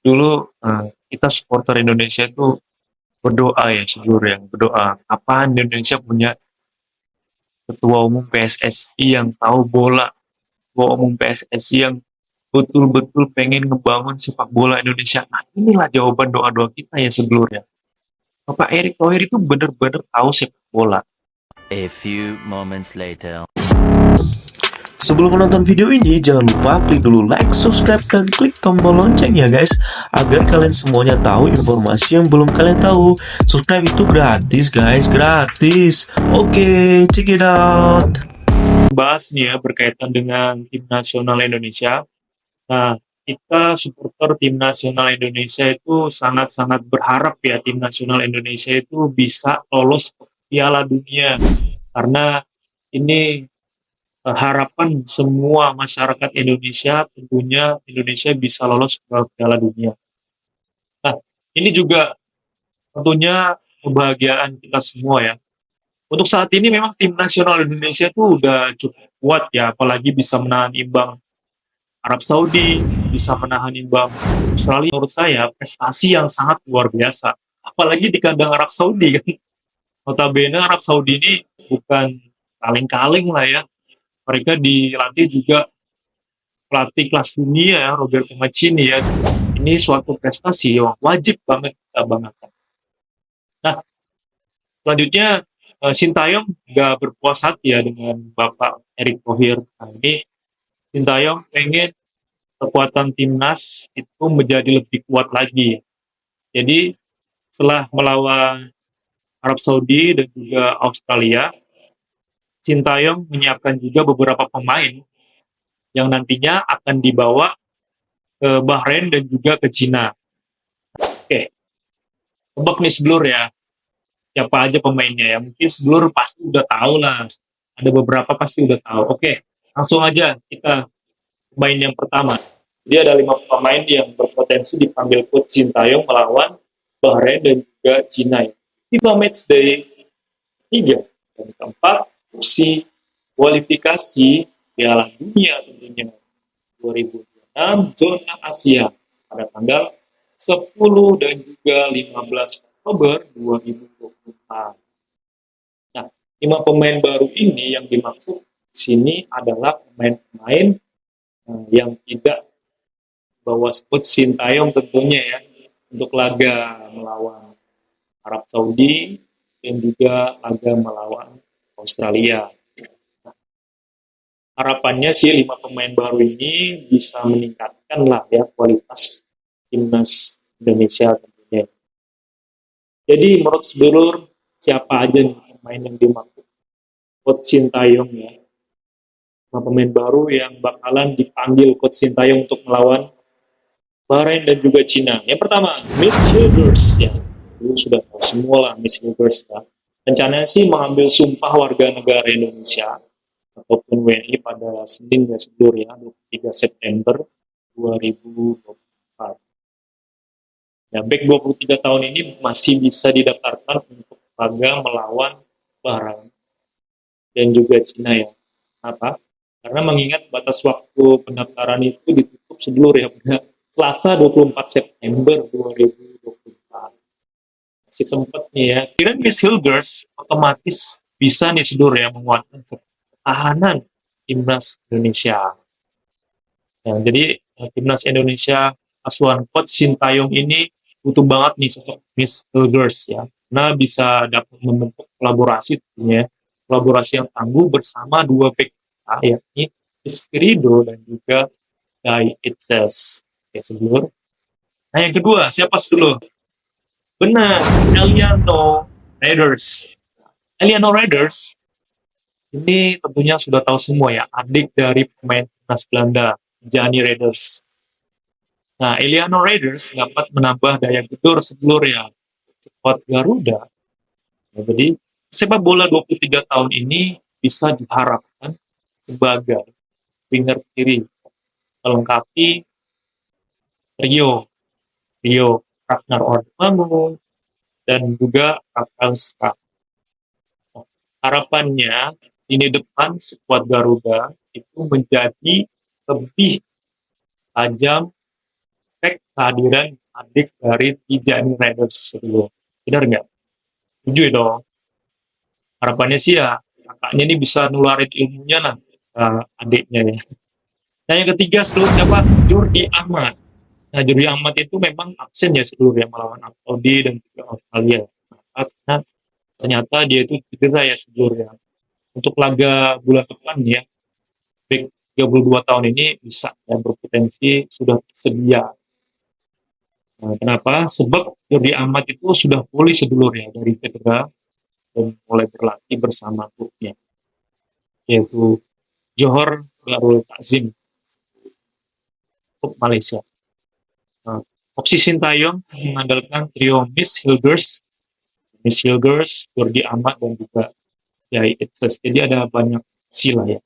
Dulu kita supporter Indonesia itu berdoa ya seluruh yang berdoa. Kapan Indonesia punya ketua umum PSSI yang tahu bola, ketua umum PSSI yang betul-betul pengen ngebangun sepak bola Indonesia. Nah, inilah jawaban doa-doa kita ya sebelumnya. Bapak Erick Thohir itu benar-benar tahu sepak bola. A few moments later. Sebelum menonton video ini, jangan lupa klik dulu like, subscribe, dan klik tombol lonceng ya guys, agar kalian semuanya tahu informasi yang belum kalian tahu. Subscribe itu gratis guys, gratis. Oke, check it out. Bahas nih ya berkaitan dengan tim nasional Indonesia. Nah, kita supporter tim nasional Indonesia itu sangat-sangat berharap ya tim nasional Indonesia itu bisa lolos ke Piala Dunia. Karena ini harapan semua masyarakat Indonesia, tentunya Indonesia bisa lolos ke Piala Dunia. Nah, ini juga tentunya kebahagiaan kita semua ya. Untuk saat ini memang tim nasional Indonesia itu udah cukup kuat ya, apalagi bisa menahan imbang Arab Saudi, bisa menahan imbang Australia. Menurut saya prestasi yang sangat luar biasa. Apalagi di kandang Arab Saudi kan. Notabene Arab Saudi ini bukan kaleng-kaleng lah ya. Mereka dilatih juga pelatih kelas dunia ya, Roberto Mancini ya. Ini suatu prestasi yang wajib banget kita banggakan. Nah, selanjutnya Sintayong nggak berpuas hati ya dengan Bapak Erick Thohir. Nah, ini Sintayong pengen kekuatan timnas itu menjadi lebih kuat lagi. Jadi setelah melawan Arab Saudi dan juga Australia, Sintayong menyiapkan juga beberapa pemain yang nantinya akan dibawa ke Bahrain dan juga ke Cina. Oke, tebak nih sedulur ya, siapa aja pemainnya ya. Mungkin sedulur pasti udah tahu lah. Ada beberapa pasti udah tahu. Oke, langsung aja kita pemain yang pertama. Jadi ada 5 pemain yang berpotensi dipanggil coach Sintayong melawan Bahrain dan juga Cina. FIFA Matchday 3 dan keempat opsi kualifikasi Piala Dunia tentunya 2026 zona Asia pada tanggal 10 dan juga 15 Oktober 2024. Nah, 5 pemain baru ini yang dimaksud di sini adalah pemain-pemain yang tidak bawa coach Sintayong tentunya ya untuk laga melawan Arab Saudi dan juga laga melawan Australia. Nah, harapannya sih 5 pemain baru ini bisa meningkatkan lah ya kualitas timnas Indonesia tentunya. Jadi menurut sedulur siapa aja nih pemain yang dimaksud coach Sintayong ya? 5 pemain baru yang bakalan dipanggil coach Sintayong untuk melawan Bahrain dan juga Cina. Yang pertama, Miss Hilgers ya. Lu sudah tahu semua lah Miss Hilgers ya. Rencananya sih mengambil sumpah warga negara Indonesia ataupun WNI pada Senin ya sedulur ya 23 September 2024. Ya, back 23 tahun ini masih bisa didaftarkan untuk laga melawan Bahrain dan juga Cina ya. Apa? Karena mengingat batas waktu pendaftaran itu ditutup sedulur ya pada Selasa 24 September 2024. Masih sempat nih ya. Kira Miss Hilgers otomatis bisa nih sedulur ya menguatkan ketahanan timnas Indonesia. Ya, jadi timnas Indonesia asuhan coach Sintayong ini butuh banget nih sosok Miss Hilgers ya. Karena bisa dapat membentuk kolaborasi tentunya, kolaborasi yang tangguh bersama dua back yakni Rizky dan juga Guy Itzes. Oke, sedulur. Nah, yang kedua, siapa sedulur? Benar, Eliano Raiders. Eliano Raiders ini tentunya sudah tahu semua ya, adik dari pemain timnas Belanda, Gianni Raiders. Nah, Eliano Raiders dapat menambah daya gedor sedulur ya, squad Garuda. Ya, jadi, sepak bola 23 tahun ini bisa diharapkan sebagai winger kiri, melengkapi Rio, Rio Ragnar Ormanu, dan juga Rafael Struijk. Nah, harapannya ini depan skuad Garuda itu menjadi lebih tajam expect kehadiran adik dari Tijani Riders gitu. Benar nggak? Setuju dong. Harapannya sih ya kakaknya ini bisa nularin ilmunya nah ke adiknya ya. Nah yang ketiga seluruh siapa? Jordi Amat. Nah Jordi Amat itu memang absen ya seluruh yang melawan Saudi dan juga Australia. Karena ternyata dia itu cedera ya seluruh ya. Untuk laga bulan depan ya, back 32 tahun ini bisa ya berpotensi sudah tersedia. Nah, kenapa? Sebab Jordi Amat itu sudah pulih sedulur ya dari cedera dan mulai berlatih bersama klubnya yaitu Johor Darul Takzim klub Malaysia. Nah, opsi Sintayong mengandalkan trio Miss Hilgers, Jordi Amat dan juga Yai Itses. Jadi ada banyak opsi lah ya.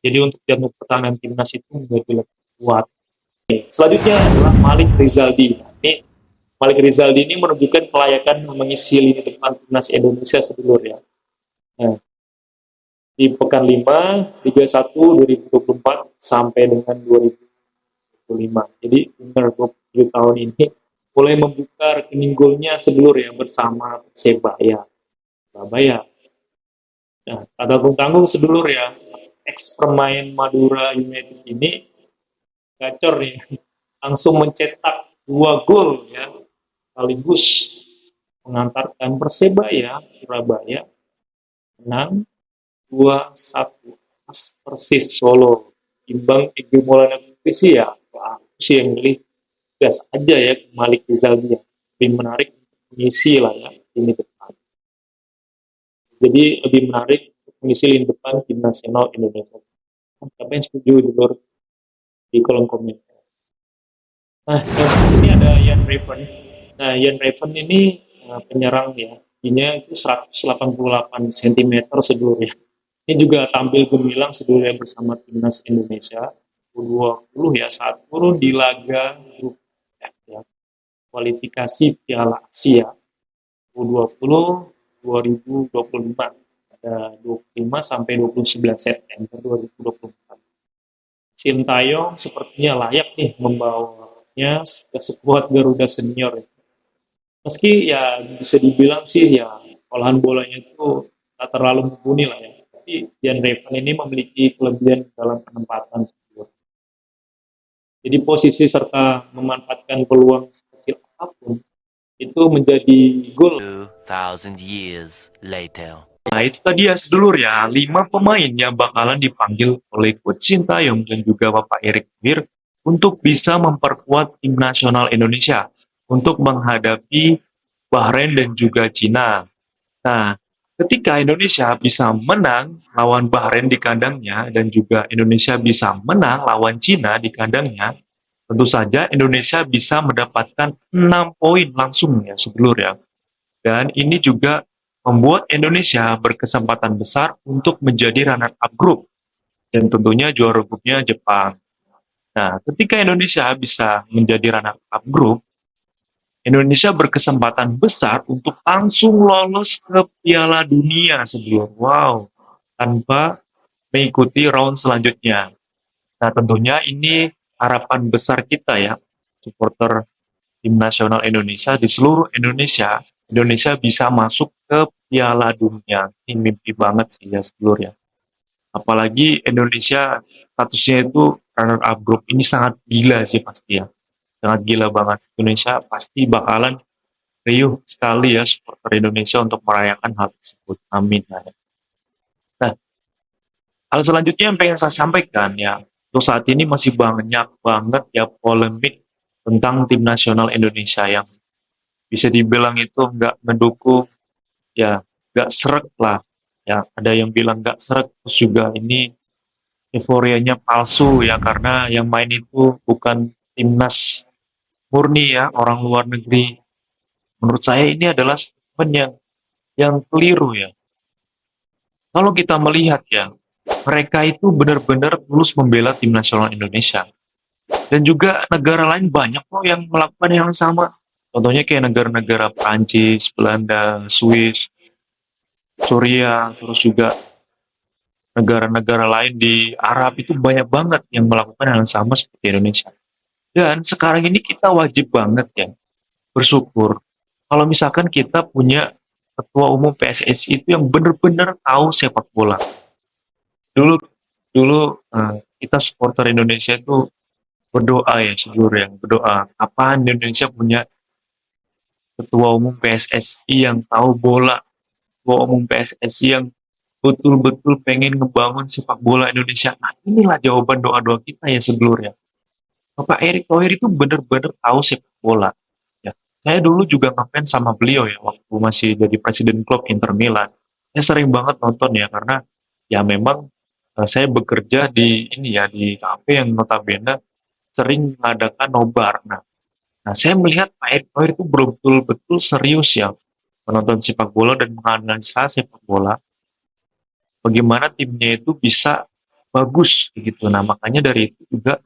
Jadi untuk jantung pertahanan timnas itu menjadi lebih kuat. Selanjutnya adalah Malik Rizaldi. Ini Malik Rizaldi ini menunjukkan kelayakan mengisi lini depan timnas Indonesia sedulur ya. Nah, di pekan 5, Liga 1 2024 sampai dengan 2025. Jadi umur 27 tahun ini mulai membuka rekening golnya sedulur ya bersama Persebaya. Surabaya. Nah, tak tanggung-tanggung sedulur ya, ex pemain Madura United ini gacor nih, langsung mencetak 2 gol ya, sekaligus mengantarkan Persebaya Surabaya menang 2-1 atas Persis Solo. Imbang Egi Maulana Fikri sih ya, aku sih yang milih gas aja ya ke Malik Rizaldi ya. Lebih menarik mengisi lah ya ini depan. Jadi lebih menarik mengisi lini depan tim nasional Indonesia. Siapa yang setuju di kolom komentar. Nah, ini ada Ian Raven. Nah, Ian Raven ini penyerang ya. Tingginya itu 188 cm sedulurnya. Ini juga tampil gemilang sedulurnya bersama timnas Indonesia U20 ya saat turun di laga grup F ya. Kualifikasi Piala Asia U20 2025 pada 25 sampai 29 September 2024. Sintayong sepertinya layak nih membawanya ke skuad Garuda Senior. Meski ya bisa dibilang sih ya olahan bolanya itu tak terlalu mumpuni lah ya. Tapi Jan Revan ini memiliki kelebihan dalam penempatan sebelum. Jadi posisi serta memanfaatkan peluang sekecil apapun itu menjadi gol. 2000 years later. Nah itu tadi ya sedulur ya, 5 pemain yang bakalan dipanggil oleh Coach Sintayong dan juga Bapak Erick Thohir untuk bisa memperkuat tim nasional Indonesia untuk menghadapi Bahrain dan juga Cina. Nah, ketika Indonesia bisa menang lawan Bahrain di kandangnya dan juga Indonesia bisa menang lawan Cina di kandangnya, tentu saja Indonesia bisa mendapatkan 6 poin langsung ya sedulur ya. Dan ini juga membuat Indonesia berkesempatan besar untuk menjadi runner-up group dan tentunya juara grupnya Jepang. Nah, ketika Indonesia bisa menjadi runner-up group, Indonesia berkesempatan besar untuk langsung lolos ke Piala Dunia sebelum wow, tanpa mengikuti round selanjutnya. Nah, tentunya ini harapan besar kita ya, supporter tim nasional Indonesia di seluruh Indonesia. Indonesia bisa masuk ke Piala Dunia. Ini mimpi banget sih ya sedulur ya. Apalagi Indonesia statusnya itu runner up group ini sangat gila sih pasti ya. Sangat gila banget. Indonesia pasti bakalan riuh sekali ya supporter Indonesia untuk merayakan hal tersebut. Amin. Nah, hal selanjutnya yang pengen saya sampaikan ya, untuk saat ini masih banyak banget ya polemik tentang tim nasional Indonesia yang bisa dibilang itu nggak mendukung, ya nggak seret lah. Ya, ada yang bilang nggak seret, terus juga ini euforianya palsu ya karena yang main itu bukan timnas murni ya orang luar negeri. Menurut saya ini adalah statement yang keliru ya. Kalau kita melihat ya, mereka itu benar-benar tulus membela tim nasional Indonesia. Dan juga negara lain banyak kok yang melakukan yang sama. Contohnya kayak negara-negara Prancis, Belanda, Swiss, Suriah, terus juga negara-negara lain di Arab itu banyak banget yang melakukan hal yang sama seperti Indonesia. Dan sekarang ini kita wajib banget ya bersyukur kalau misalkan kita punya ketua umum PSSI itu yang bener-bener tahu sepak bola. Dulu dulu kita supporter Indonesia itu berdoa ya, sejujur yang berdoa, kapan Indonesia punya ketua umum PSSI yang tahu bola, ketua umum PSSI yang betul-betul pengen ngebangun sepak bola Indonesia. Nah, inilah jawaban doa-doa kita ya sedulur ya. Bapak Erick Thohir itu bener-bener tahu sepak bola. Ya, saya dulu juga ngefans sama beliau ya waktu masih jadi presiden klub Inter Milan. Saya sering banget nonton ya karena ya memang saya bekerja di ini ya di kafe yang notabene sering mengadakan nobar. Nah, saya melihat Pak Erick Thohir itu betul-betul serius ya menonton sepak bola dan menganalisa sepak bola. Bagaimana timnya itu bisa bagus gitu. Nah, makanya dari itu juga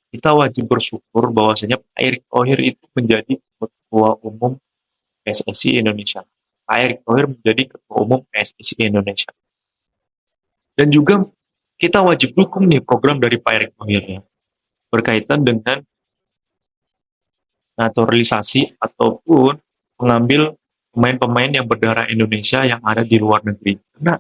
kita wajib bersyukur bahwasanya Pak Erick Thohir itu menjadi ketua umum PSSI Indonesia. Pak Erick Thohir menjadi ketua umum PSSI Indonesia. Dan juga kita wajib dukung nih program dari Pak Erick Thohir ya, berkaitan dengan naturalisasi ataupun mengambil pemain-pemain yang berdarah Indonesia yang ada di luar negeri. Karena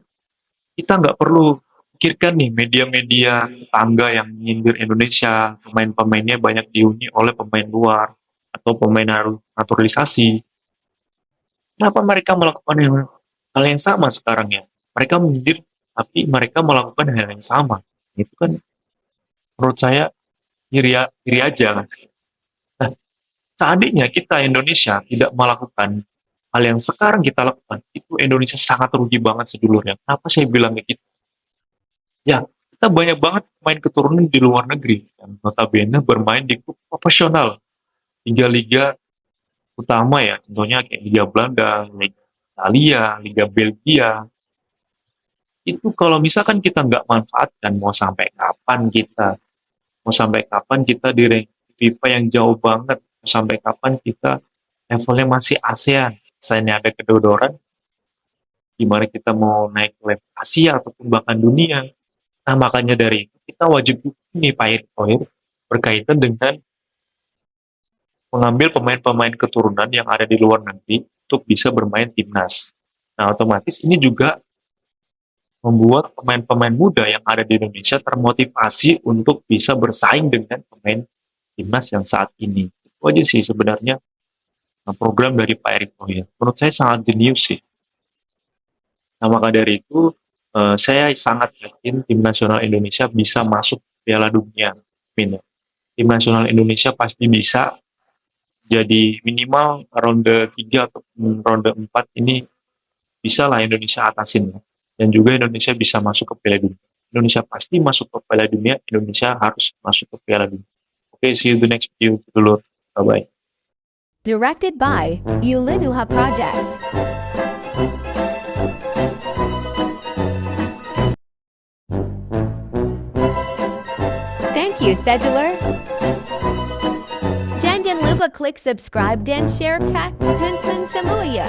kita nggak perlu pikirkan nih media-media tetangga yang menyindir Indonesia, pemain-pemainnya banyak dihuni oleh pemain luar atau pemain naturalisasi. Kenapa mereka melakukan hal yang sama sekarang ya? Mereka menyindir, tapi mereka melakukan hal yang sama. Itu kan menurut saya iri aja. Nah, seandainya kita Indonesia tidak melakukan hal yang sekarang kita lakukan, itu Indonesia sangat rugi banget sedulurnya. Kenapa saya bilang gitu? Ya, kita banyak banget pemain keturunan di luar negeri yang notabene bermain di klub profesional, liga-liga utama ya, contohnya kayak Liga Belanda, Liga Italia, Liga Belgia. Itu kalau misalkan kita nggak manfaatkan, mau sampai kapan kita di ranking FIFA yang jauh banget, mau sampai kapan kita levelnya masih ASEAN, misalnya ada kedodoran, gimana kita mau naik ke level Asia ataupun bahkan dunia. Nah, makanya dari itu kita wajib dukung nih Pak Erick Thohir berkaitan dengan mengambil pemain-pemain keturunan yang ada di luar negeri untuk bisa bermain timnas. Nah, otomatis ini juga membuat pemain-pemain muda yang ada di Indonesia termotivasi untuk bisa bersaing dengan pemain timnas yang saat ini. Itu aja sih sebenarnya program dari Pak Erick Thohir. Menurut saya sangat jenius sih. Nah, maka dari itu saya sangat yakin tim nasional Indonesia bisa masuk Piala Dunia. Amin. Tim nasional Indonesia pasti bisa. Jadi minimal ronde 3 atau ronde 4 ini bisa lah Indonesia atasin. Dan juga Indonesia bisa masuk ke Piala Dunia. Indonesia pasti masuk ke Piala Dunia, Indonesia harus masuk ke Piala Dunia. Oke, see you the next video dulu. Bye-bye. Directed by Yulinuha Project. Thank you, Scheduler. Jangan lupa klik subscribe dan share Kak Vincent Samuya.